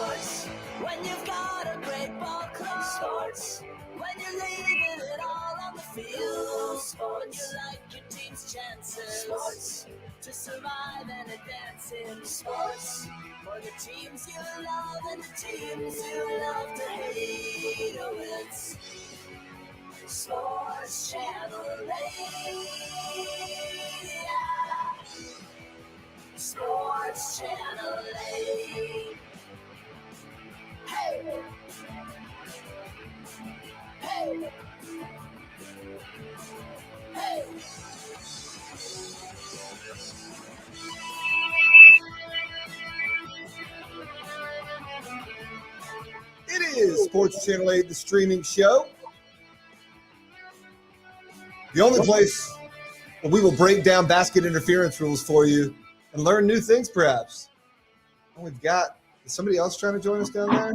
Sports, when you've got a great ball club. Sports, when you're leaving it all on the field. Sports, when you like your team's chances. Sports, to survive and advance in sports. For the teams you love and the teams you love to hate. Oh, it's Sports Channel 8. Yeah. Sports Channel 8. Hey! Hey! Hey! It is Sports Channel 8, the streaming show. The only place where we will break down basket interference rules for you and learn new things, perhaps. And we've got somebody else trying to join us down there.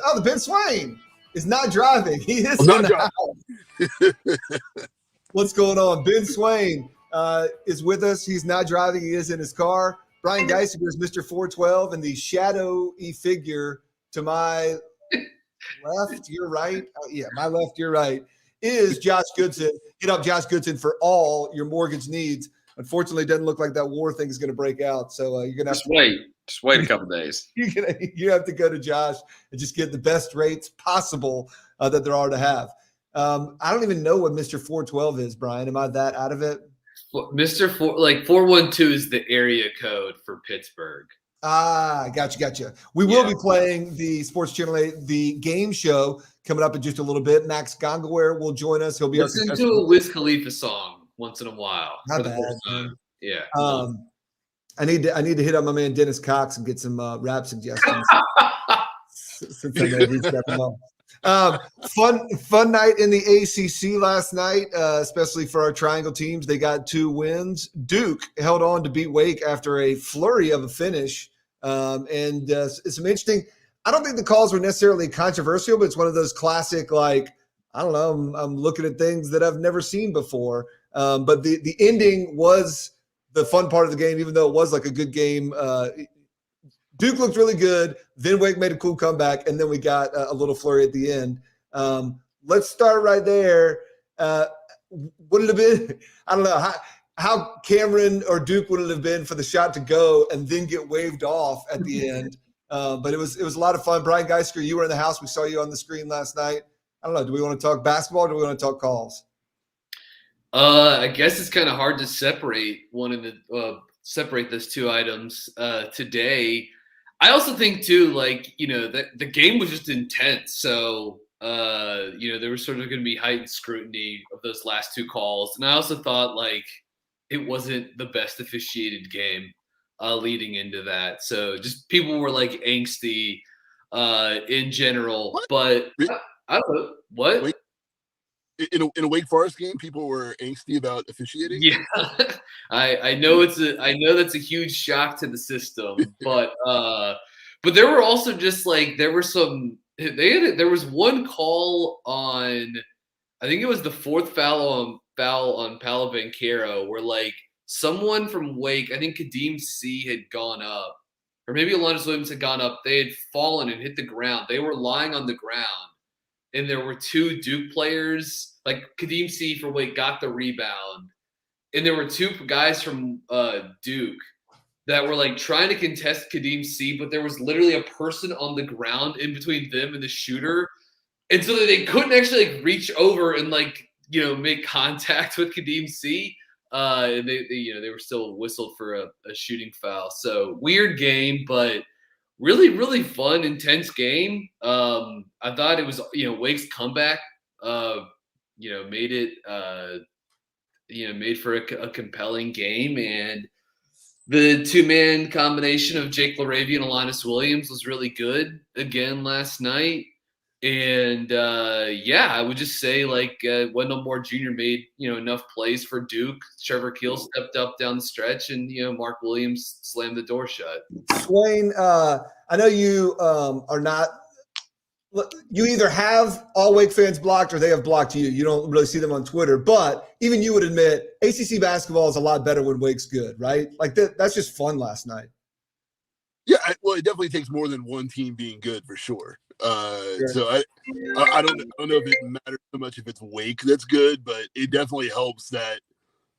Oh, the Ben Swain is not driving. He is not driving. What's going on? Ben Swain is with us. He's not driving. He is in his car. Brian Geisinger is Mr. 412, and the shadowy figure to my left, your right. My left, your right is Josh Goodson. Hit up Josh Goodson for all your mortgage needs. Unfortunately, it doesn't look like that war thing is going to break out. So you're going to have to wait a couple of days. You have to go to Josh and just get the best rates possible that there are to have. I don't even know what Mr. 412 is, Brian. Am I that out of it? Mr. 412 is the area code for Pittsburgh. Ah, gotcha. We will be playing the Sports Channel 8, the game show coming up in just a little bit. Max Gongaware will join us. He'll be listen to a Wiz Khalifa song once in a while. Not bad. Yeah. I need to hit up my man Dennis Cox and get some rap suggestions. Since I know he's got them all. Fun night in the ACC last night, especially for our triangle teams. They got 2 wins. Duke held on to beat Wake after a flurry of a finish. And it's some interesting. I don't think the calls were necessarily controversial, but it's one of those classic, like, I don't know, I'm looking at things that I've never seen before. But the ending was the fun part of the game, even though it was like a good game. Duke looked really good. Then Wake made a cool comeback, and then we got a little flurry at the end. Let's start right there. Would it have been? I don't know how Cameron or Duke would it have been for the shot to go and then get waved off at the end. But it was a lot of fun. Brian Geisinger, you were in the house. We saw you on the screen last night. I don't know. Do we want to talk basketball or do we want to talk calls? I guess it's kind of hard to separate separate those two items today. I also think too, like, that the game was just intense. So, there was sort of going to be heightened scrutiny of those last 2 calls. And I also thought, like, it wasn't the best officiated game leading into that. So just people were, like, angsty in general. What? But I don't know. What? Wait. In a Wake Forest game, people were angsty about officiating. Yeah, I know that's a huge shock to the system, but there were also just like there was one call on, I think it was the 4th foul on Paolo Banchero, where like someone from Wake, I think Kadeem C had gone up, or maybe Alonzo Williams had gone up. They had fallen and hit the ground. They were lying on the ground. And there were 2 Duke players, like Kadeem C for Wake got the rebound. And there were 2 guys from Duke that were like trying to contest Kadeem C, but there was literally a person on the ground in between them and the shooter. And so they couldn't actually like reach over and like, make contact with Kadeem C. And they were still whistled for a shooting foul. So weird game, but really, really fun, intense game. I thought it was, Wake's comeback, made it, made for a compelling game. And the 2-man combination of Jake LaRavia and Linus Williams was really good again last night. And, I would just say, like, Wendell Moore Jr. made, enough plays for Duke. Trevor Keel stepped up down the stretch, and, Mark Williams slammed the door shut. Swain, I know you are not – you either have all Wake fans blocked or they have blocked you. You don't really see them on Twitter. But even you would admit ACC basketball is a lot better when Wake's good, right? Like, that's just fun last night. Yeah, well, it definitely takes more than one team being good for sure. So I don't know if it matters so much if it's Wake that's good, but it definitely helps that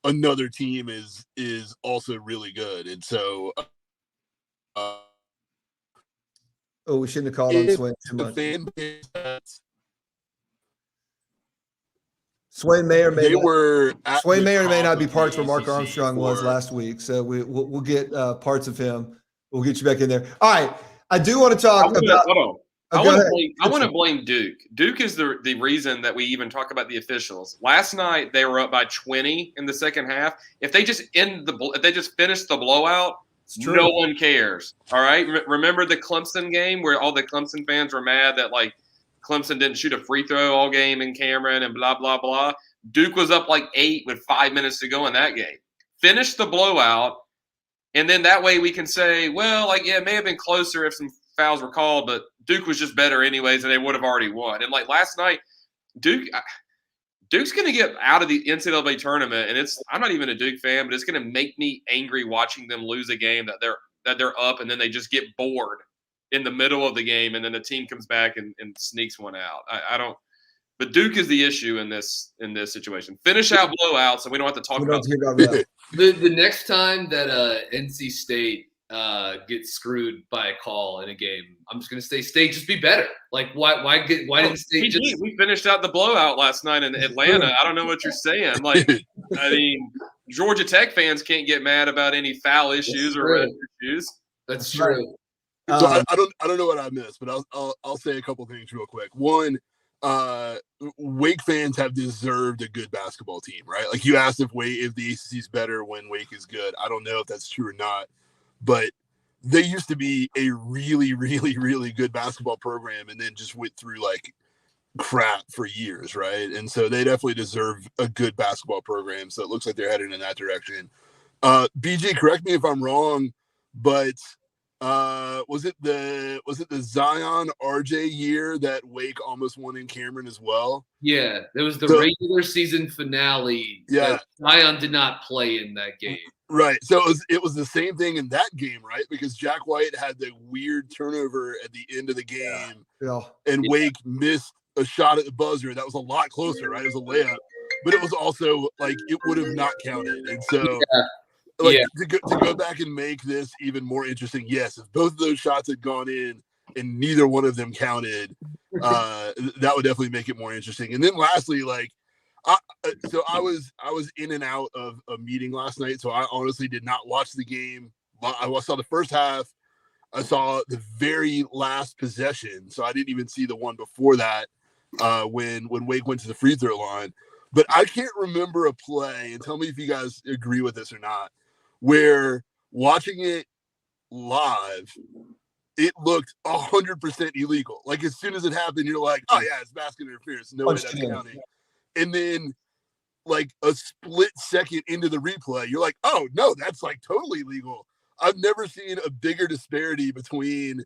another team is also really good. And so we shouldn't have called on Swain too the much. fan base, Swain may or may they not. were Swain may or may not be of parts the where Mark ACC Armstrong was for- last week. So we'll get parts of him. We'll get you back in there. All right. I do want to talk about. Hold on. Oh, I want to blame Duke. Duke is the reason that we even talk about the officials. Last night they were up by 20 in the second half. If they just finished the blowout, no one cares. All right. Remember the Clemson game where all the Clemson fans were mad that like Clemson didn't shoot a free throw all game in Cameron and blah blah blah. Duke was up like 8 with 5 minutes to go in that game. Finish the blowout, and then that way we can say, well, like it may have been closer if some fouls were called, but Duke was just better anyways, and they would have already won. And like last night, Duke's going to get out of the NCAA tournament, and I'm not even a Duke fan, but it's going to make me angry watching them lose a game that they're up, and then they just get bored in the middle of the game, and then the team comes back and sneaks one out. I don't. But Duke is the issue in this situation. Finish out blowouts, and we don't have to talk about that. The next time that NC State gets screwed by a call in a game, I'm just going to say State just be better. Like why didn't State just? We finished out the blowout last night in Atlanta. I don't know what you're saying. Like I mean, Georgia Tech fans can't get mad about any foul issues or red issues. That's true. So I don't know what I missed, but I'll say a couple things real quick. One, Wake fans have deserved a good basketball team, right? Like you asked if the ACC is better when Wake is good. I don't know if that's true or not, but they used to be a really, really, really good basketball program and then just went through like crap for years, right? And so they definitely deserve a good basketball program. So it looks like they're headed in that direction. BJ, correct me if I'm wrong, but was it the Zion RJ year that Wake almost won in Cameron as well? Yeah, there was the regular season finale. Yeah, Zion did not play in that game. Right. So it was the same thing in that game, right? Because Jack White had the weird turnover at the end of the game, and Wake missed a shot at the buzzer. That was a lot closer, right? It was a layup, but it was also like it would have not counted, and so. To go back and make this even more interesting, yes, if both of those shots had gone in and neither one of them counted, that would definitely make it more interesting. And then lastly, like, I was in and out of a meeting last night, so I honestly did not watch the game. I saw the first half. I saw the very last possession, so I didn't even see the one before that when Wake went to the free throw line. But I can't remember a play, and tell me if you guys agree with this or not, where watching it live, it looked 100% illegal. Like as soon as it happened, you're like, oh yeah, it's basket interference. No way that's counting. And then like a split second into the replay, you're like, oh no, that's like totally legal. I've never seen a bigger disparity between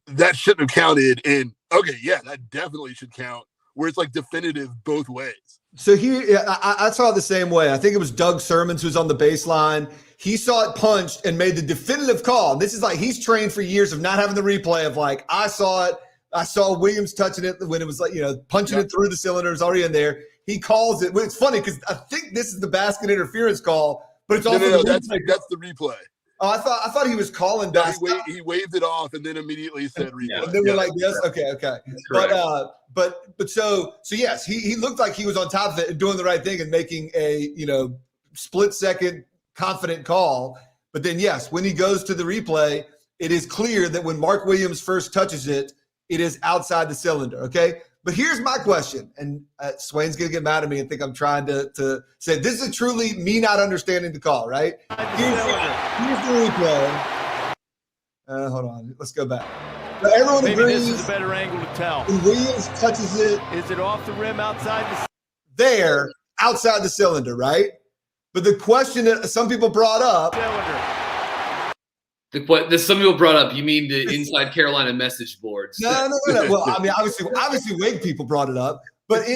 that shouldn't have counted and okay, yeah, that definitely should count, where it's like definitive both ways. So I saw it the same way. I think it was Doug Sermons who's on the baseline. He saw it punched and made the definitive call. This is like he's trained for years of not having the replay of like, I saw it. I saw Williams touching it when it was like, punching it through the cylinder. It's already in there. He calls it. It's funny because I think this is the basket interference call, but it's also that's the replay. Oh, I thought he was calling basket. He waved it off and then immediately said replay. Yeah. And then we're like, yes, okay. But so yes, he looked like he was on top of it and doing the right thing and making a split second confident call. But then yes, when he goes to the replay, it is clear that when Mark Williams first touches it, it is outside the cylinder. Okay. But here's my question, and Swain's going to get mad at me and think I'm trying to say this is truly me not understanding the call, right? Here's the replay. Hold on. Let's go back. So everyone agrees this is a better angle to tell. When Williams touches it. Is it off the rim outside there, outside the cylinder, right? But the question that some people brought up. Some people brought up, you mean the Inside Carolina message boards? No. Well, I mean, obviously, Wake people brought it up, but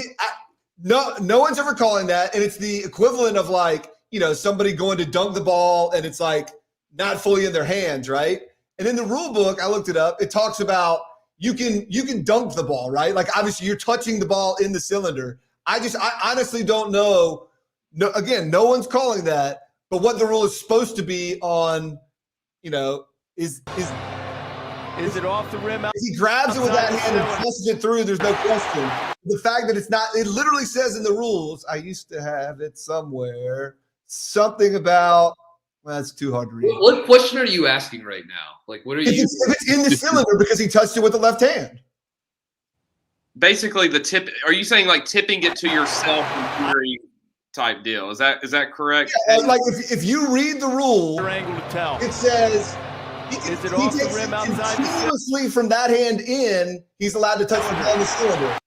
no one's ever calling that, and it's the equivalent of like somebody going to dunk the ball and it's like not fully in their hands, right? And in the rule book, I looked it up. It talks about you can dunk the ball, right? Like obviously you're touching the ball in the cylinder. I honestly don't know. No, again, no one's calling that. But what the rule is supposed to be on, is it off the rim? If he grabs it with that hand and pushes it through, there's no question. The fact that it's not, it literally says in the rules, I used to have it somewhere, something about, well, that's too hard to read. What question are you asking right now? Like, what are you? If it's in the cylinder because he touched it with the left hand. Basically, the tip. Are you saying like tipping it to yourself in theory type deal? Is that correct? Yeah, like if you read the rule, Angle to tell. it says he Is it he off the takes rim it outside the continuously from that hand in. He's allowed to touch the ball in the cylinder.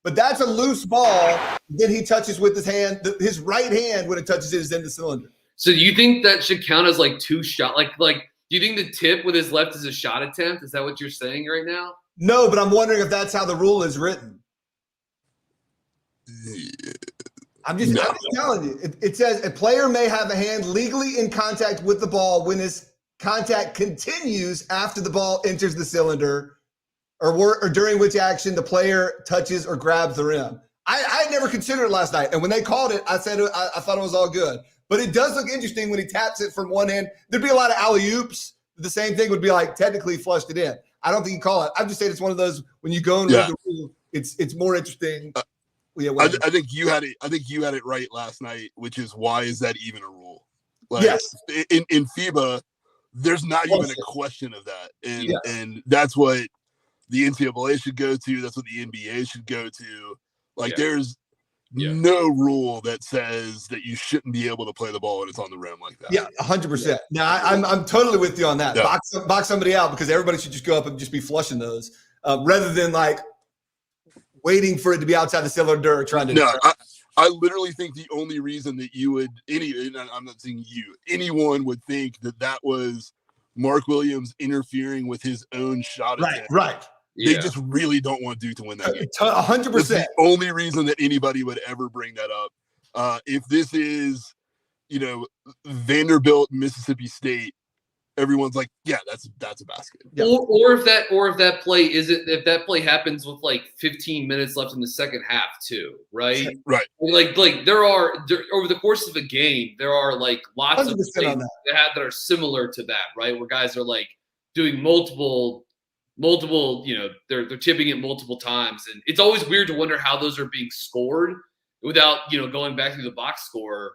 But that's a loose ball. Then he touches with his hand. His right hand when it touches it is in the cylinder. So do you think that should count as like two shot? Like, do you think the tip with his left is a shot attempt? Is that what you're saying right now? No, but I'm wondering if that's how the rule is written. I'm just telling you. It says a player may have a hand legally in contact with the ball when his contact continues after the ball enters the cylinder or during which action the player touches or grabs the rim. I never considered it last night. And when they called it, I said I thought it was all good. But it does look interesting when he taps it from one hand. There'd be a lot of alley-oops. The same thing would be like technically flushed it in. I don't think you call it. I'm just saying it's one of those when you go and read the rule, it's more interesting. I think you had it. I think you had it right last night, which is why is that even a rule? Like, yes. In FIBA, there's not even a question of that, and that's what the NCAA should go to. That's what the NBA should go to. Like, there's no rule that says that you shouldn't be able to play the ball when it's on the rim like that. Yeah, 100%. Now, I'm totally with you on that. Yeah. Box somebody out because everybody should just go up and just be flushing those rather than like waiting for it to be outside the cylinder or trying to. No, I literally think the only reason that you would I'm not saying anyone would think that was Mark Williams interfering with his own shot attempt. Right. They just really don't want Duke to win that game. 100%. That's the only reason that anybody would ever bring that up. If this is, Vanderbilt, Mississippi State, everyone's like, yeah, that's a basket. Yeah. Or if that play happens with like 15 minutes left in the second half too, right? Right. Like there are over the course of a game, there are like lots of plays that are similar to that, right? Where guys are like doing multiple, they're chipping it multiple times, and it's always weird to wonder how those are being scored without going back through the box score.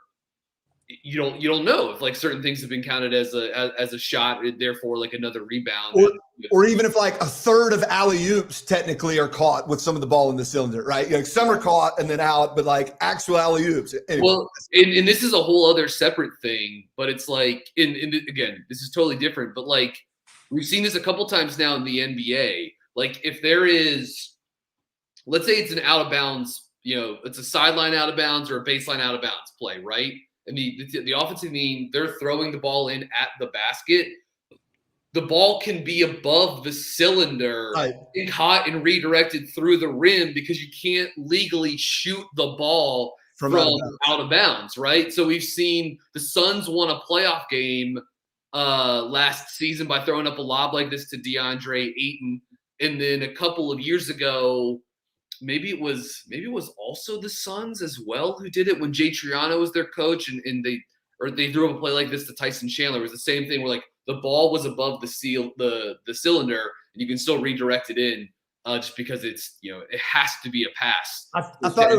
You don't know if like certain things have been counted as a shot, therefore like another rebound, or even if like a third of alley-oops technically are caught with some of the ball in the cylinder, right? Some are caught and then out, but like actual alley-oops. Anyway. Well, and this is a whole other separate thing, but it's like again, this is totally different, but like we've seen this a couple times now in the NBA. Like if there is, let's say it's an out of bounds, it's a sideline out of bounds or a baseline out of bounds play, right? And the offensive team, they're throwing the ball in at the basket. The ball can be above the cylinder and caught and redirected through the rim because you can't legally shoot the ball from out of bounds, right? So we've seen the Suns won a playoff game last season by throwing up a lob like this to DeAndre Ayton. And then a couple of years ago, maybe it was also the Suns as well who did it when Jay Triano was their coach, and they threw up a play like this to Tyson Chandler. It was the same thing where like the ball was above the cylinder, and you can still redirect it in just because it's it has to be a pass. I thought it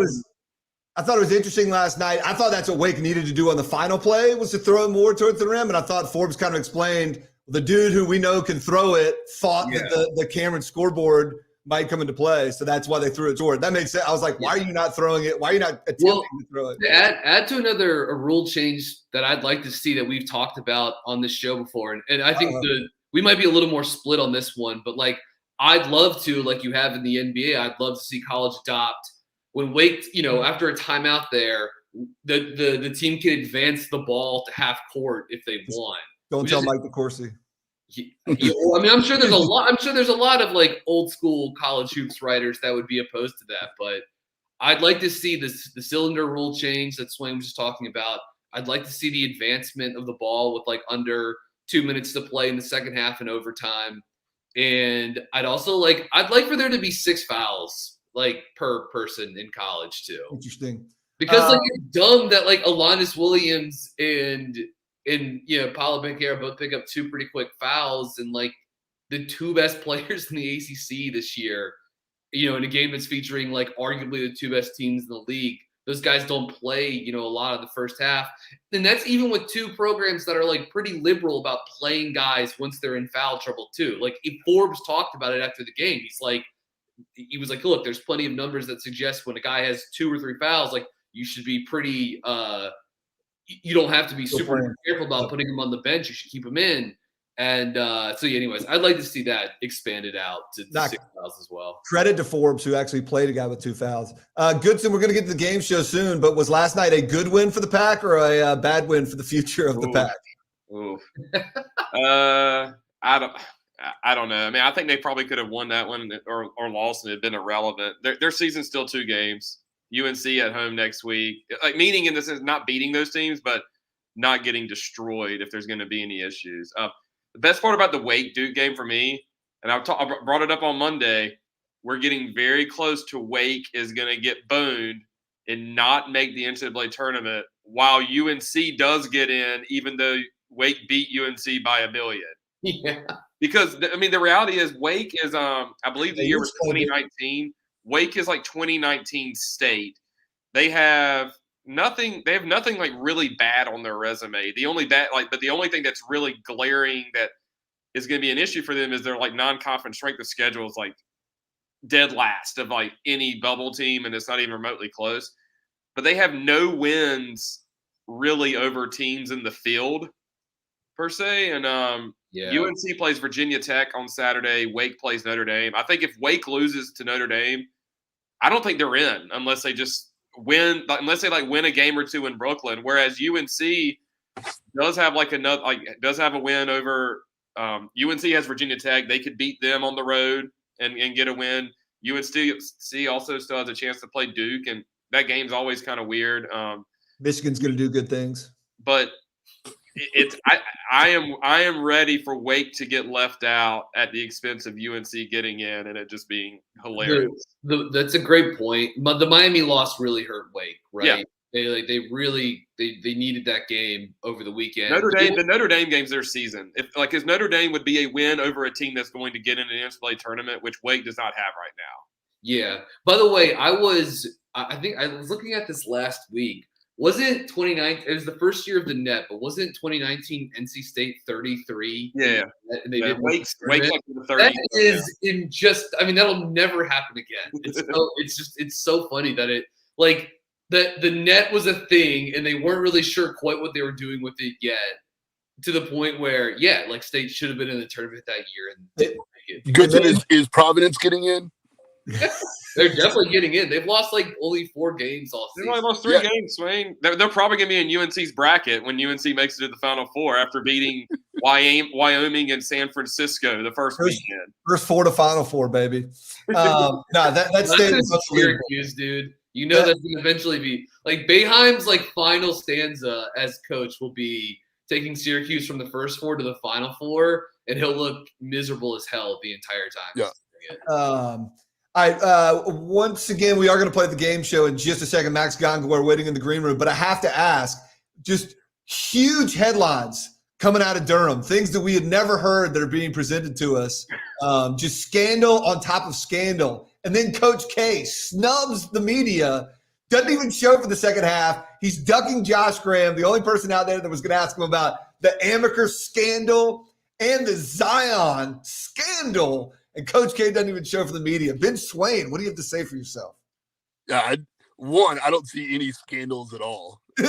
was interesting last night. I thought that's what Wake needed to do on the final play was to throw it more towards the rim, and I thought Forbes kind of explained the dude who we know can throw it thought that the Cameron scoreboard might come into play, so that's why they threw it toward. That makes sense. I was like, why are you not throwing it? Why are you not attempting to throw it? Add to a rule change that I'd like to see that we've talked about on this show before, and I think we might be a little more split on this one, but like I'd love to, like you have in the NBA, I'd love to see college adopt when Wake, after a timeout there, the team can advance the ball to half court if they want. Don't tell Mike DeCourcy. I mean, I'm sure there's a lot of like old school college hoops writers that would be opposed to that, but I'd like to see the cylinder rule change that Swain was just talking about. I'd like to see the advancement of the ball with like under 2 minutes to play in the second half and overtime. And I'd like for there to be 6 fouls like per person in college too. Interesting. Because like it's dumb that like Alanis Williams and Paolo Banchero both pick up 2 pretty quick fouls, and like the 2 best players in the ACC this year, in a game that's featuring like arguably the 2 best teams in the league, those guys don't play, a lot of the first half. And that's even with 2 programs that are like pretty liberal about playing guys once they're in foul trouble too. Like Forbes talked about it after the game. He was like, look, there's plenty of numbers that suggest when a guy has 2 or 3 fouls, like you should be pretty you don't have to be super careful about putting him on the bench. You should keep him in. And anyways, I'd like to see that expanded out to 6 fouls as well. Credit to Forbes, who actually played a guy with 2 fouls. Goodson, we're going to get to the game show soon, but was last night a good win for the Pack or a bad win for the future of the Pack? Ooh. I don't know. I mean, I think they probably could have won that one or lost, and it had been irrelevant. Their season's still 2 games. UNC at home next week. Like, meaning in the sense not beating those teams, but not getting destroyed if there's going to be any issues. The best part about the Wake-Duke game for me, and I brought it up on Monday, we're getting very close to Wake is going to get boned and not make the NCAA tournament, while UNC does get in, even though Wake beat UNC by 1 billion. Yeah. Because, I mean, the reality is Wake is, I believe the year was 2019. Wake is like 2019 state. They have nothing like really bad on their resume. The only thing that's really glaring that is going to be an issue for them is their like non-conference strength of schedule is like dead last of like any bubble team, and it's not even remotely close. But they have no wins really over teams in the field per se. And UNC plays Virginia Tech on Saturday. Wake plays Notre Dame. I think if Wake loses to Notre Dame, I don't think they're in unless they just win a game or 2 in Brooklyn. Whereas UNC does have a win over UNC has Virginia Tech. They could beat them on the road and get a win. UNC also still has a chance to play Duke, and that game's always kind of weird. Michigan's going to do good things, but I am ready for Wake to get left out at the expense of UNC getting in and it just being hilarious. That's a great point. But the Miami loss really hurt Wake, right? Yeah. They really needed that game over the weekend. The Notre Dame game's their season. Because Notre Dame would be a win over a team that's going to get in an NCAA tournament, which Wake does not have right now. Yeah. By the way, I think I was looking at this last week. Wasn't 2019? It was the first year of the net, but wasn't 2019 NC State 33? Yeah, and they did Wake's like the 30. That is in just. I mean, that'll never happen again. It's so funny that it like the net was a thing, and they weren't really sure quite what they were doing with it yet. To the point where, like State should have been in the tournament that year and didn't make it. Goodson is Providence getting in? They're definitely getting in. They've lost like only 4 games all season. They've only lost 3 games, Swain. They're probably going to be in UNC's bracket when UNC makes it to the Final Four after beating Wyoming and San Francisco the first weekend. First 4 to Final Four, baby. That's Syracuse, dude. You know that's going to eventually be like Boeheim's like final stanza as coach will be taking Syracuse from the first 4 to the Final Four, and he'll look miserable as hell the entire time. Yeah. Once again, we are going to play the game show in just a second. Max Gongaware waiting in the green room. But I have to ask, just huge headlines coming out of Durham, things that we had never heard that are being presented to us. Just scandal on top of scandal. And then Coach K snubs the media, doesn't even show for the second half. He's ducking Josh Graham, the only person out there that was going to ask him about the Amaker scandal and the Zion scandal. And Coach K doesn't even show for the media. Ben Swain, what do you have to say for yourself? I don't see any scandals at all. 2,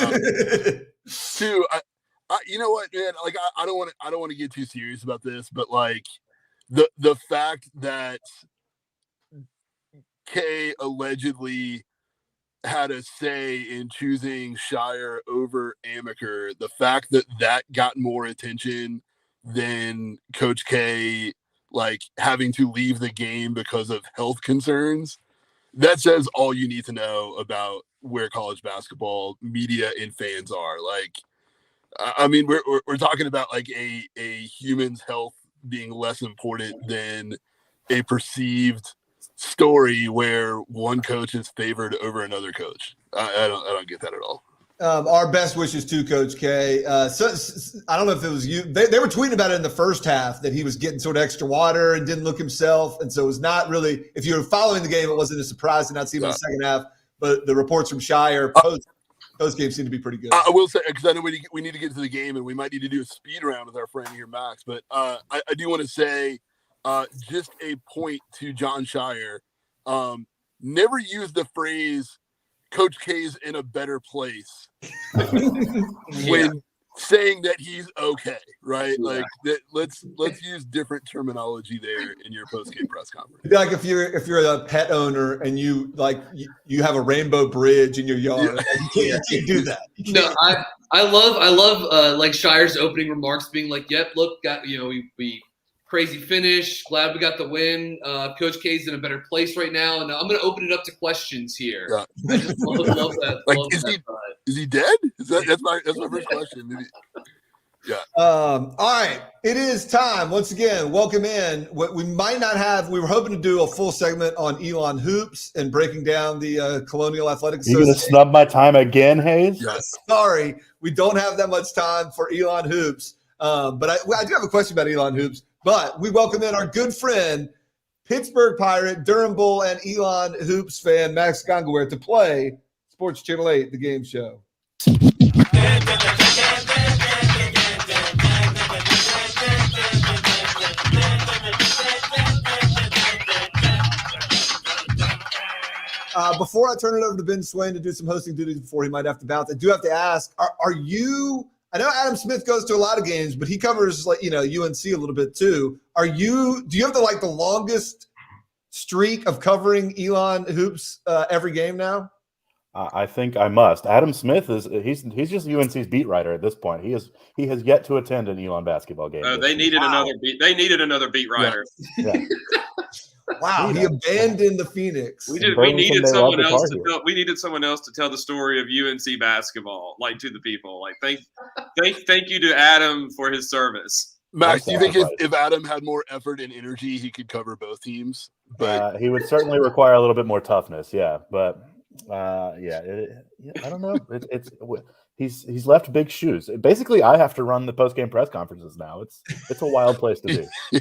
you know what, man? Like, I don't want to get too serious about this, but like the fact that K allegedly had a say in choosing Shire over Amaker, the fact that got more attention than Coach K like having to leave the game because of health concerns, that says all you need to know about where college basketball media and fans are. Like, I mean, we're talking about like a human's health being less important than a perceived story where one coach is favored over another coach. I don't get that at all. Our best wishes to Coach K. So I don't know if it was you. They were tweeting about it in the first half that he was getting sort of extra water and didn't look himself. And so it was not really, if you were following the game, it wasn't a surprise to not see him in the second half. But the reports from Shire post-game seem to be pretty good. I will say, because I know we need to get to the game and we might need to do a speed round with our friend here, Max. But I do want to say just a point to John Shire. Never use the phrase Coach K's in a better place when saying that he's okay, right? Yeah. Like that. Let's use different terminology there in your post-game press conference. It'd be like if you're a pet owner and you have a rainbow bridge in your yard. Yeah. You can't do that. No, I love like Shire's opening remarks being like, "Yep, look, we crazy finish. Glad we got the win. Coach K's in a better place right now, and I'm going to open it up to questions here." Yeah. I just love that. Like, is he dead? That's my first question. Yeah. All right. It is time. Once again, welcome in. What we might not have, we were hoping to do a full segment on Elon hoops and breaking down the Colonial Athletic Association. You going to snub my time again, Hayes? Yes. Sorry. We don't have that much time for Elon hoops. But I do have a question about Elon hoops. But we welcome in our good friend, Pittsburgh Pirate, Durham Bull, and Elon hoops fan, Max Gongaware, to play Sports Channel 8, the game show. Before I turn it over to Ben Swain to do some hosting duties before he might have to bounce, I do have to ask, are you – I know Adam Smith goes to a lot of games, but he covers UNC a little bit too. Do you have the longest streak of covering Elon hoops every game now? I think I must. Adam Smith he's just UNC's beat writer at this point. He has yet to attend an Elon basketball game. They needed another beat writer. Yeah. Wow, he abandoned the Phoenix. We needed someone else to tell the story of UNC basketball, like, to the people. Like, thank you to Adam for his service. Max, do you think if Adam had more effort and energy, he could cover both teams? But he would certainly require a little bit more toughness. Yeah, but I don't know. He's left big shoes. Basically, I have to run the post-game press conferences now. It's a wild place to be.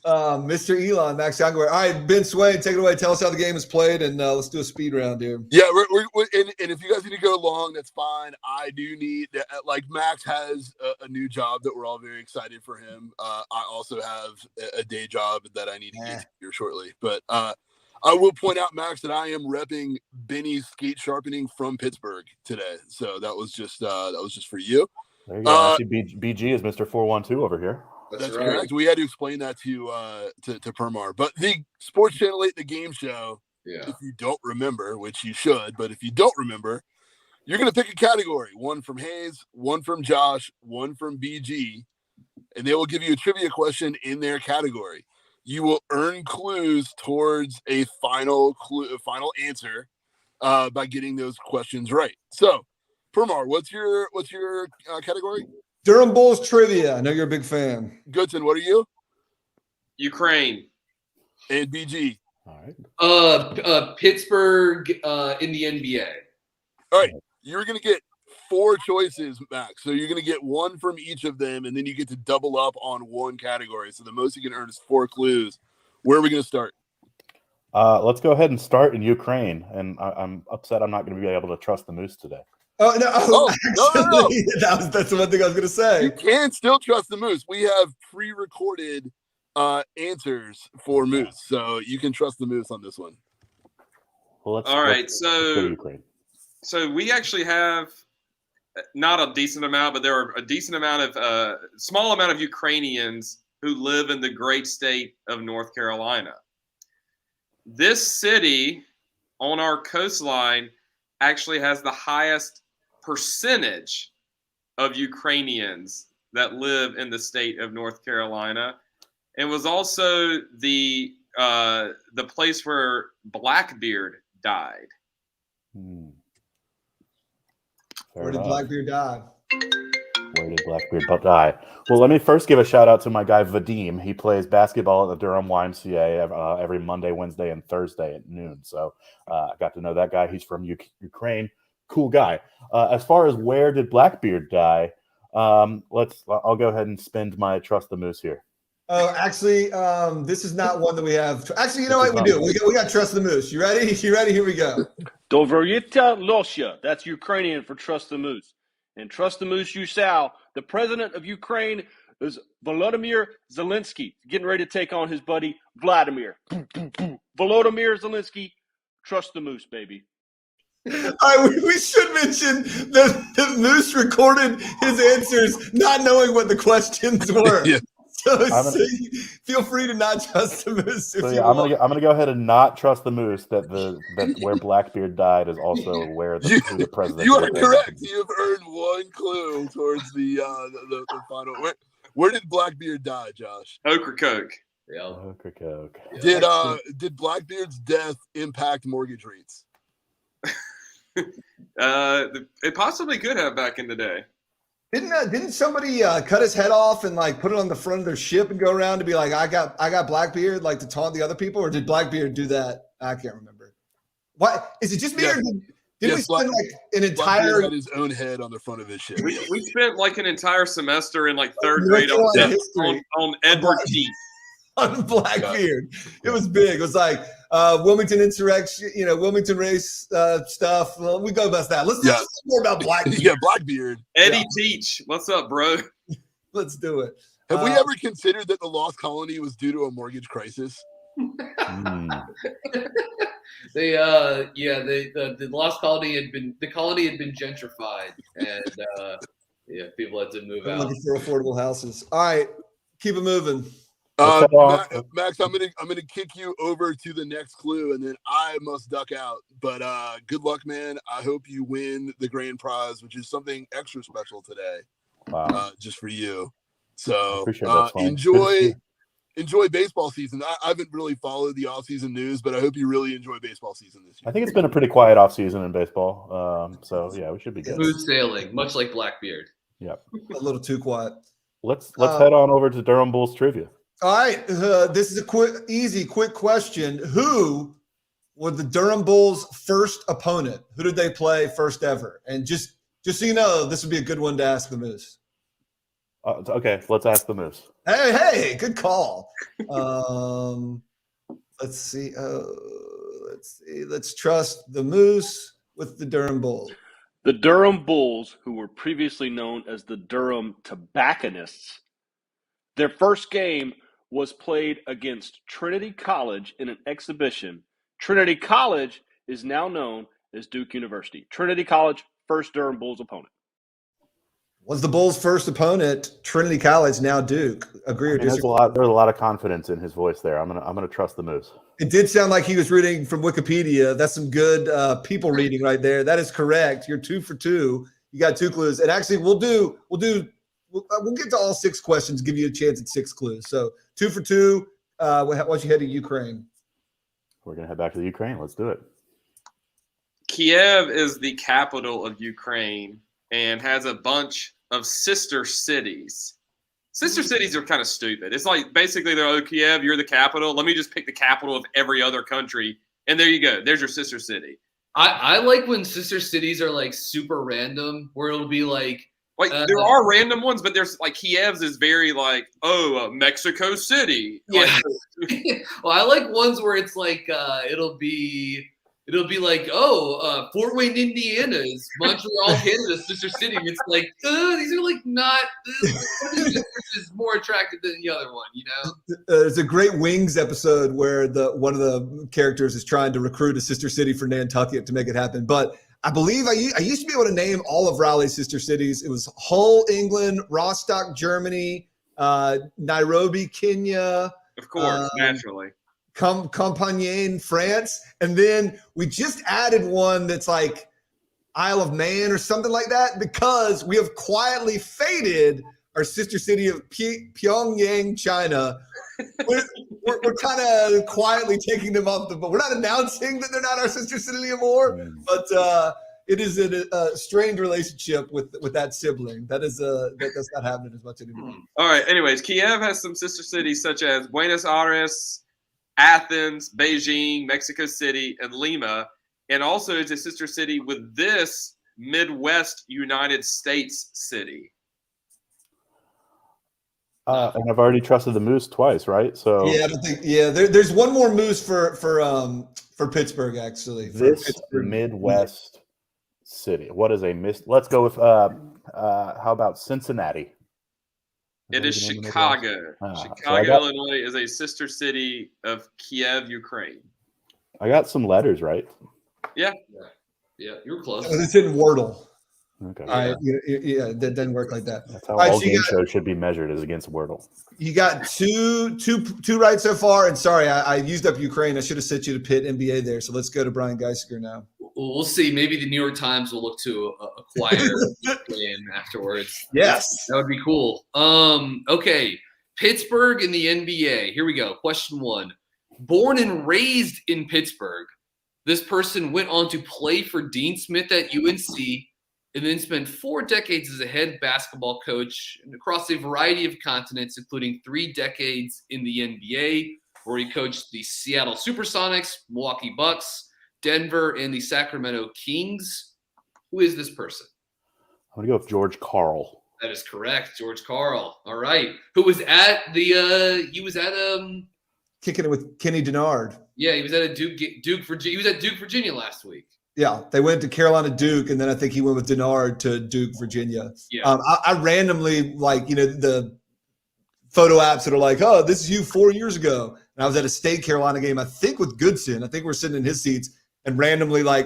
Mr. Elon, Max Gongaware. All right, Ben Swain, take it away. Tell us how the game is played, and let's do a speed round here. Yeah, and if you guys need to go long, that's fine. I do need – like, Max has a new job that we're all very excited for him. I also have a day job that I need to get to here shortly. But I will point out, Max, that I am repping Benny's skate sharpening from Pittsburgh today. So that was just for you. There you go. BG is Mr. 412 over here. That's right. Correct. We had to explain that to Permar. But the Sports Channel 8, the game show, if you don't remember, which you should, but if you don't remember, you're going to pick a category, one from Hayes, one from Josh, one from BG, and they will give you a trivia question in their category. You will earn clues towards a final answer by getting those questions right. So, Permar, what's your category? Durham Bulls trivia. I know you're a big fan. Goodson, what are you? Ukraine. And BG. All right. Pittsburgh in the NBA. All right. You're going to get 4 choices, Max. So you're going to get one from each of them, and then you get to double up on one category. So the most you can earn is 4 clues. Where are we going to start? Let's go ahead and start in Ukraine. And I'm upset I'm not going to be able to trust the Moose today. Oh, no. No. That's the one thing I was going to say. You can still trust the Moose. We have pre-recorded answers for Moose, so you can trust the Moose on this one. Well, all right, so we actually have not a decent amount, but there are a decent amount of small amount of Ukrainians who live in the great state of North Carolina. This city on our coastline actually has the highest percentage of Ukrainians that live in the state of North Carolina, and was also the place where Blackbeard died. Where did Blackbeard die? Where did Blackbeard die? Well, let me first give a shout out to my guy Vadim. He plays basketball at the Durham YMCA every Monday, Wednesday, and Thursday at noon. So I got to know that guy. He's from Ukraine. Cool guy. As far as where did Blackbeard die, I'll go ahead and spend my Trust the Moose here. Oh, actually, this is not one that we have. Actually, you know what we do? We got Trust the Moose. You ready? You ready? Here we go. Dovoryita Losya. That's Ukrainian for Trust the Moose. And Trust the Moose, you shall. The president of Ukraine is Volodymyr Zelensky, getting ready to take on his buddy Vladimir. Volodymyr Zelensky, Trust the Moose, baby. All right, we should mention that the Moose recorded his answers not knowing what the questions were. Yeah. So feel free to not trust the Moose. I'm gonna go ahead and not trust the Moose. That where Blackbeard died is also where the president. You are correct. You have earned one clue towards the final. Where did Blackbeard die, Josh? Ocracoke. Yeah. Ocracoke. Did Blackbeard's death impact mortgage rates? It possibly could have back in the day. Didn't somebody cut his head off and like put it on the front of their ship and go around to be like, I got Blackbeard, like to taunt the other people, or did Blackbeard do that? I can't remember. What is it? Just me, or did we spend like an entire? Blackbeard had his own head on the front of his ship. We spent like an entire semester in like third grade on Edward Teeth. On Blackbeard. It was big. It was like Wilmington insurrection, Wilmington race stuff. Well, we go past that. Let's talk more about Blackbeard. Yeah, Blackbeard. Eddie Teach. What's up, bro? Let's do it. Have we ever considered that the Lost Colony was due to a mortgage crisis? The Lost Colony had been gentrified, and people had to move out. Looking for affordable houses. All right, keep it moving. Max, I'm gonna kick you over to the next clue, and then I must duck out. But good luck, man. I hope you win the grand prize, which is something extra special today, just for you. So enjoy baseball season. I haven't really followed the off-season news, but I hope you really enjoy baseball season this year. I think it's been a pretty quiet off-season in baseball. So yeah, we should be good. Smooth sailing, much like Blackbeard. Yep. A little too quiet. Let's head on over to Durham Bulls trivia. All right, this is a quick question. Who were the Durham Bulls' first opponent? Who did they play first ever? And just so you know, this would be a good one to ask the Moose. Okay, let's ask the Moose. Hey, good call. Let's see. Let's trust the Moose with the Durham Bulls. The Durham Bulls, who were previously known as the Durham Tobacconists, their first game was played against Trinity College in an exhibition. Trinity College is now known as Duke University. Trinity College, first Durham Bulls opponent. Was the Bulls' first opponent Trinity College, now Duke? Agree or disagree? There's a lot of confidence in his voice there. I'm gonna trust the Moose. It did sound like he was reading from Wikipedia. That's some good people reading right there. That is correct. You're 2 for 2. You got 2 clues. And actually, we'll get to all 6 questions, give you a chance at 6 clues. So 2 for 2. Once you head to Ukraine. We're going to head back to the Ukraine. Let's do it. Kiev is the capital of Ukraine and has a bunch of sister cities. Sister cities are kind of stupid. It's like basically they're, Kiev, you're the capital. Let me just pick the capital of every other country. And there you go. There's your sister city. I like when sister cities are like super random, where it'll be like there are random ones, but there's like Kiev's is very like, Mexico City. Yeah. Well, I like ones where it's like it'll be like, Fort Wayne, Indiana is Montreal, Canada's sister city. And it's like, these are like not. This is more attractive than the other one, you know. There's a great Wings episode where one of the characters is trying to recruit a sister city for Nantucket to make it happen. But I believe I used to be able to name all of Raleigh's sister cities. It was Hull, England, Rostock, Germany, Nairobi, Kenya. Of course, naturally. Compiègne, France, and then we just added one that's like Isle of Man or something like that because we have quietly faded our sister city of Pyongyang, China. We're kind of quietly taking them off but we're not announcing that they're not our sister city anymore. But it is a strained relationship with that sibling. That's not happening as much anymore. All right. Anyways, Kiev has some sister cities such as Buenos Aires, Athens, Beijing, Mexico City, and Lima, and also it's a sister city with this Midwest United States city. And I've already trusted the Moose twice, right? So yeah, I don't think. Yeah, there's one more Moose for Pittsburgh actually. This Pittsburgh. Midwest city. What is a Let's go with how about Cincinnati? It is Chicago. Chicago, Illinois is a sister city of Kiev, Ukraine. I got some letters right. Yeah, you were close. It's in Wordle. Okay. All right. Yeah, that doesn't work like that. That's how all game shows should be measured, is against Wordle. You got two right so far. And sorry, I used up Ukraine. I should have sent you to Pitt NBA there. So let's go to Brian Geisinger now. We'll see. Maybe the New York Times will look to acquire game afterwards. Yes, that would be cool. Okay, Pittsburgh in the NBA. Here we go. Question 1. Born and raised in Pittsburgh, this person went on to play for Dean Smith at UNC and then spent 4 decades as a head basketball coach across a variety of continents, including 3 decades in the NBA, where he coached the Seattle Supersonics, Milwaukee Bucks, Denver, and the Sacramento Kings. Who is this person? I'm going to go with George Karl. That is correct, George Karl. All right. Who was at the kicking it with Kenny Denard. Yeah, he was at Duke, Virginia. He was at Duke, Virginia last week. Yeah, they went to Carolina Duke, and then I think he went with Denard to Duke, Virginia. Yeah. I randomly, the photo apps that are like, oh, this is you 4 years ago. And I was at a State Carolina game, I think with Goodson. I think we're sitting in his seats. And randomly, I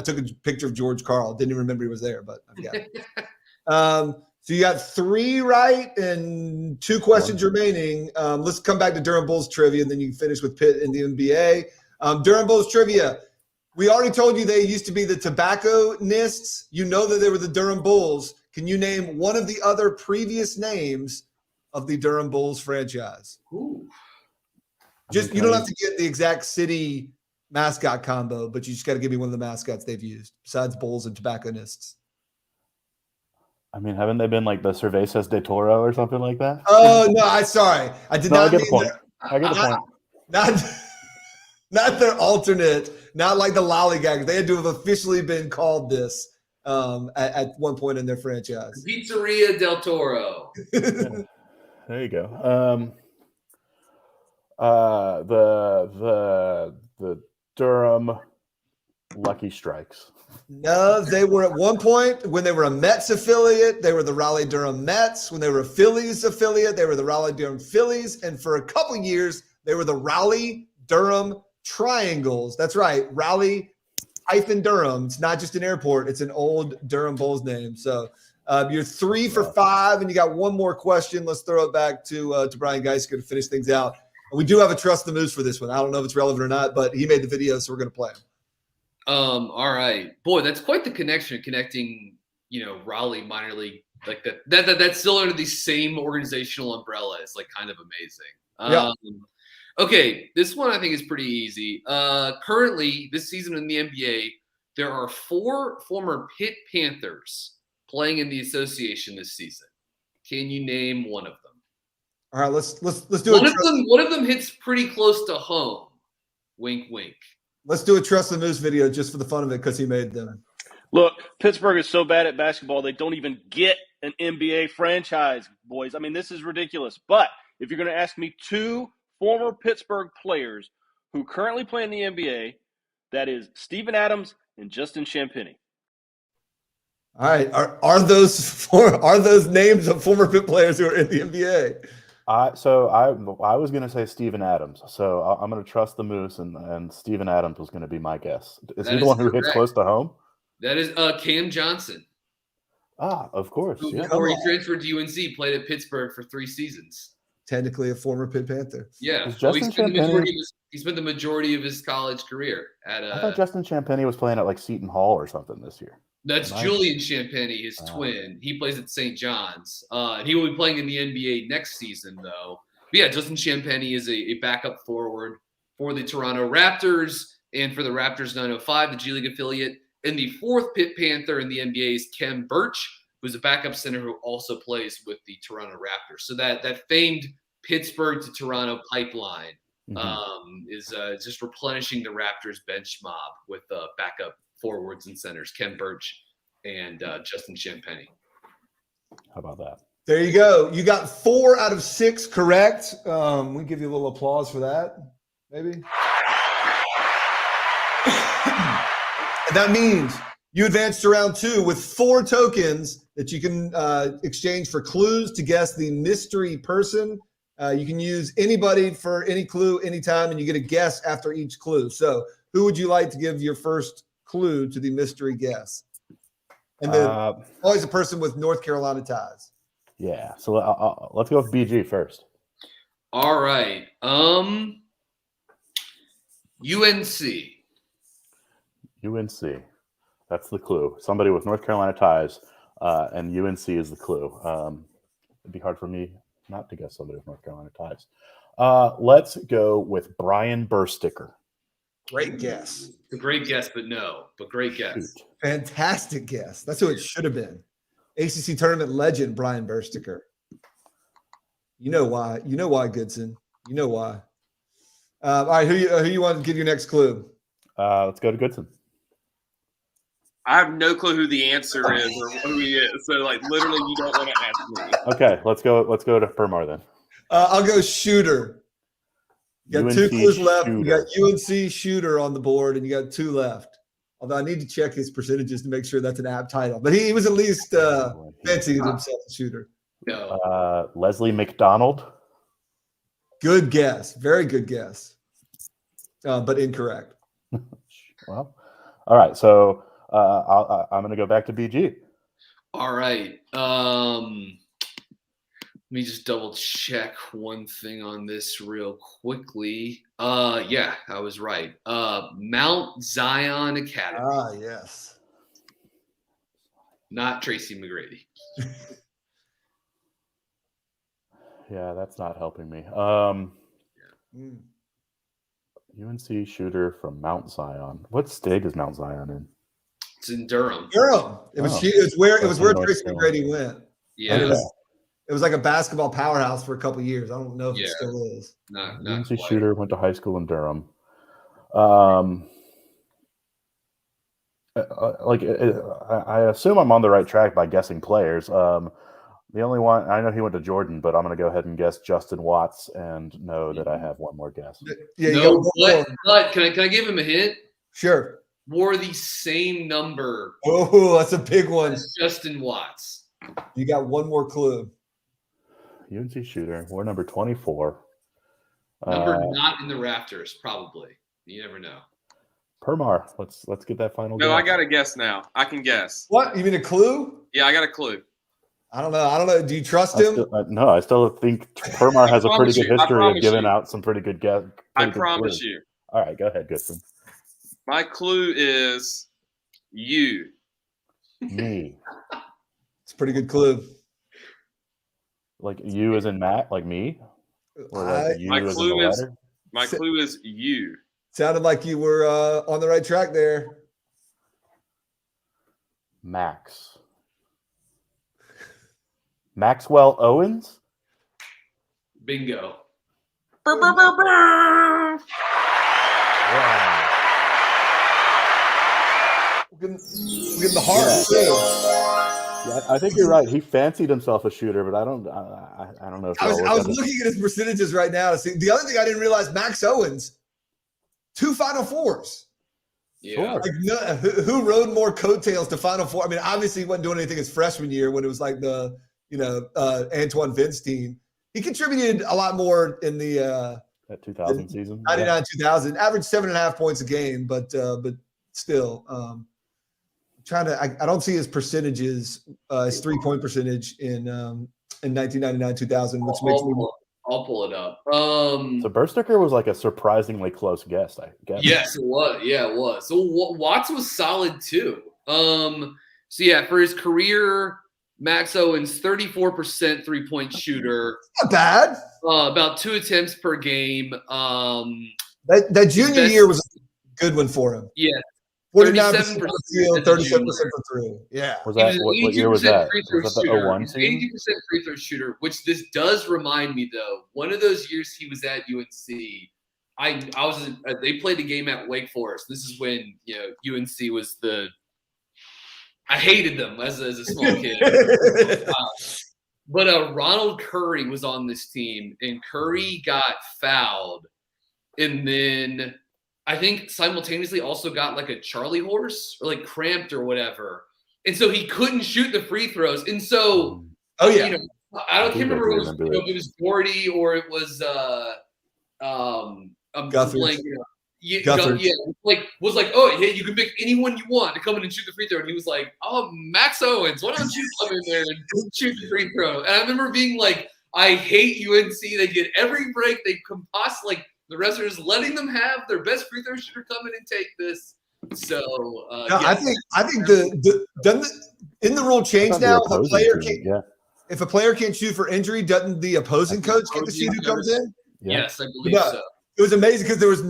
took a picture of George Karl. Didn't even remember he was there, but I've got it. So you got 3 right and 2 questions remaining. Let's come back to Durham Bulls trivia, and then you can finish with Pitt in the NBA. Durham Bulls trivia. We already told you they used to be the Tobacconists. You know that they were the Durham Bulls. Can you name one of the other previous names of the Durham Bulls franchise? Ooh. You don't have to get the exact city mascot combo, but you just got to give me one of the mascots they've used besides Bulls and Tobacconists. I mean, haven't they been like the Cervezas de Toro or something like that? Oh, no, sorry. I did not I get the point. I get the point. Not their alternate, not like the Lollygaggers. They had to have officially been called this at one point in their franchise. Pizzeria del Toro. There you go. The Durham Lucky Strikes. No, they were at one point when they were a Mets affiliate, they were the Raleigh-Durham Mets. When they were a Phillies affiliate, they were the Raleigh-Durham Phillies. And for a couple years, they were the Raleigh-Durham Triangles. That's right, Raleigh-Durham. It's not just an airport; it's an old Durham Bulls name. So you're 3 for 5, and you got one more question. Let's throw it back to Brian Geisinger to finish things out. And we do have a Trust the Moose for this one. I don't know if it's relevant or not, but he made the video, so we're going to play him. All right, boy, that's quite the connection, connecting, Raleigh minor league like that. That's still under the same organizational umbrella. It's like kind of amazing. Yeah. Okay, this one I think is pretty easy. Currently, this season in the NBA, there are 4 former Pitt Panthers playing in the association this season. Can you name one of them? All right, let's do it. One of them hits pretty close to home. Wink, wink. Let's do a Trust the Moose video just for the fun of it because he made them. Look, Pittsburgh is so bad at basketball, they don't even get an NBA franchise, boys. I mean, this is ridiculous. But if you're going to ask me 2 former Pittsburgh players who currently play in the NBA, that is Steven Adams and Justin Champagnie. All right. Are those names of former Pitt players who are in the NBA? So I was going to say Steven Adams. So I'm going to trust the Moose, and Steven Adams was going to be my guess. Is he the one who hits close to home? That is Cam Johnson. Of course. Yeah. Before he transferred to UNC, played at Pittsburgh for 3 seasons. Technically a former Pitt Panther. Yeah. He spent the majority of his college career at I thought Justin Champagnie was playing at like Seton Hall or something this year. That's Julian Champagnie, his twin. He plays at St. John's. And he will be playing in the NBA next season, though. But yeah, Justin Champagnie is a backup forward for the Toronto Raptors and for the Raptors 905, the G League affiliate. And the fourth Pitt Panther in the NBA is Kem Birch, who's a backup center who also plays with the Toronto Raptors. So that famed Pittsburgh to Toronto pipeline is just replenishing the Raptors bench mob with backup forwards and centers, Kem Birch and Justin Champagnie. How about that? There you go. You got 4 out of 6 correct. We give you a little applause for that, maybe. That means you advance to round 2 with 4 tokens that you can exchange for clues to guess the mystery person. You can use anybody for any clue anytime, and you get a guess after each clue. So who would you like to give your first clue to the mystery guess? And then always a person with North Carolina ties. Yeah. So let's go with BG first. All right. UNC. UNC. That's the clue. Somebody with North Carolina ties, and UNC is the clue. It'd be hard for me not to guess somebody with North Carolina ties. Let's go with Brian Bursticker. Great guess. A great guess, but great guess. Shoot. Fantastic guess. That's who it should have been. ACC tournament legend, Brian Bursticker. You know why. You know why, Goodson. You know why. All right, who you want to give your next clue? Let's go to Goodson. I have no clue who the answer is or who he is. So, like, literally, you don't want to ask me. Okay, let's go to Permar then. I'll go shooter. You got UNC 2 clues left. shooter. You got UNC shooter on the board, and you got 2 left. Although I need to check his percentages to make sure that's an app title. But he was at least fancying himself a shooter. No. Leslie McDonald. Good guess. Very good guess. But incorrect. Well, all right. So I'm going to go back to BG. All right. Let me just double check one thing on this real quickly. Yeah, I was right. Mount Zion Academy. Ah, yes. Not Tracy McGrady. Yeah, that's not helping me. Mm. UNC shooter from Mount Zion. What state is Mount Zion in? It's in Durham. Durham. It was where Tracy McGrady went. Yeah. And it was like a basketball powerhouse for a couple of years. I don't know if it still is. Not UNC quite. shooter went to high school in Durham. I assume I'm on the right track by guessing players. The only one I know he went to Jordan, but I'm going to go ahead and guess Justin Watts and know that I have one more guess. Yeah, No, but can I give him a hint? Sure. Wore the same number Oh, that's a big one. as Justin Watts. You got one more clue. UNC shooter, wore number 24. Number not in the rafters, probably. You never know. Permar, let's get that final. No, guess. I got to guess now. I can guess. What? You mean a clue? Yeah, I got a clue. I don't know. Do you trust him? No, I still think Permar has a pretty good history of giving you. out some pretty good guess. I promise you. All right, go ahead, Goodson. My clue is you. Me. It's a pretty good clue. Like you as in Matt, like me? Or like you My as in clue the is letter? my clue is you. Sounded like you were on the right track there. Max. Maxwell Owens? Bingo. Wow. We're getting the heart too. Yeah, I think you're right. He fancied himself a shooter, but I don't know. If I was looking at his percentages right now to see. The other thing I didn't realize, Max Owens, 2 Final Fours. Yeah. Like, who rode more coattails to Final Four? I mean, obviously he wasn't doing anything his freshman year when it was like the Antoine Vince team. He contributed a lot more in the that 2000 season, 99-2000, averaged 7.5 points a game, but still, I don't see his percentages, his 3-point percentage in 1999-2000, which makes me. I'll pull it up. So Bursticker was like a surprisingly close guess, I guess. Yes, it was. Yeah, it was. So Watts was solid too. So yeah, for his career, Max Owens, 34% 3-point shooter. Not bad. About 2 attempts per game. That junior year was a good one for him. Yeah. 49% 37% from the field, 37% for three. Yeah. Was He that was an what year was 82% that? free throw Was that the shooter. 01 He's an team? 82% free throw shooter, which this does remind me though. One of those years he was at UNC, I was they played a game at Wake Forest. This is when UNC was I hated them as a small kid. But Ronald Curry was on this team, and Curry got fouled, and then I think simultaneously also got like a Charlie horse or like cramped or whatever, and so he couldn't shoot the free throws, and so I can't remember if it was Gordy or it was Guthrie. Was like, oh, hey, you can pick anyone you want to come in and shoot the free throw. And he was like, oh, Max Owens, why don't you come in there and shoot the free throw? And I remember being like, I hate UNC. They get every break they can possibly, like, the rest are just letting them have their best free throw shooter come in and take this. So I think in the rule change now, if a player can't shoot for injury, doesn't the opposing coach get to see who comes in? Yes, I believe so. It was amazing because there's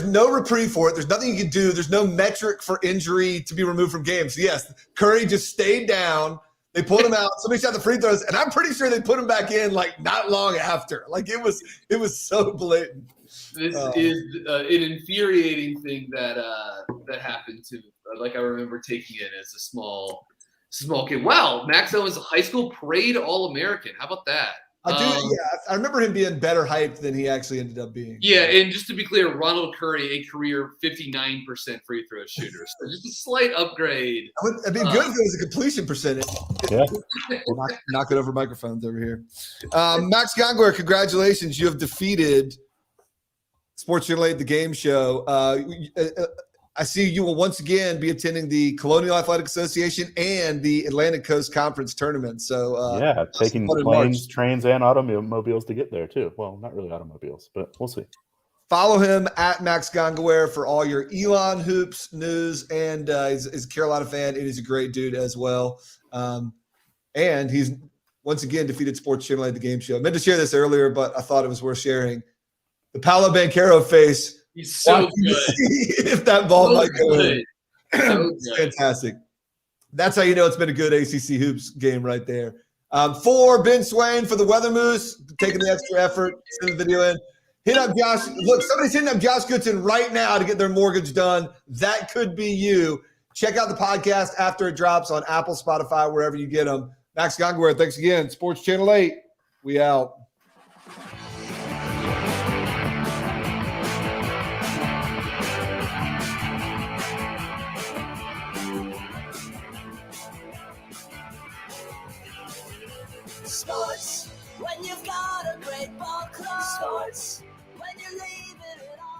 no reprieve for it. There's nothing you can do. There's no metric for injury to be removed from games. So yes, Curry just stayed down. They pulled him out. Somebody shot the free throws, and I'm pretty sure they put him back in like not long after. Like it was so blatant. This is an infuriating thing that happened to. Like I remember taking it as a small kid. Wow, Max Owens, high school parade All-American. How about that? I remember him being better hyped than he actually ended up being. Yeah, and just to be clear, Ronald Curry, a career 59% free throw shooter. So just a slight upgrade. It'd be good if it was a completion percentage. Yeah. We'll knock it over microphones over here. Max Gongaware, congratulations. You have defeated Sports Channel 8, the game show. I see you will once again be attending the Colonial Athletic Association and the Atlantic Coast Conference tournament. So taking planes, trains, and automobiles to get there too. Well, not really automobiles, but we'll see. Follow him at Max Gongaware for all your Elon hoops news, and he's a Carolina fan, and he's a great dude as well. And he's once again defeated Sports Channel 8, the game show. I meant to share this earlier, but I thought it was worth sharing. The Paolo Banchero face. He's so good. If that ball might go in. Fantastic. That's how you know it's been a good ACC hoops game right there. For Ben Swain, for the Weather Moose, taking the extra effort, send the video in. Hit up Josh. Look, somebody's hitting up Josh Goodson right now to get their mortgage done. That could be you. Check out the podcast after it drops on Apple, Spotify, wherever you get them. Max Gongaware, thanks again. Sports Channel 8, we out. Sports, when you've got a great ball club. Sports, when you're leaving it all.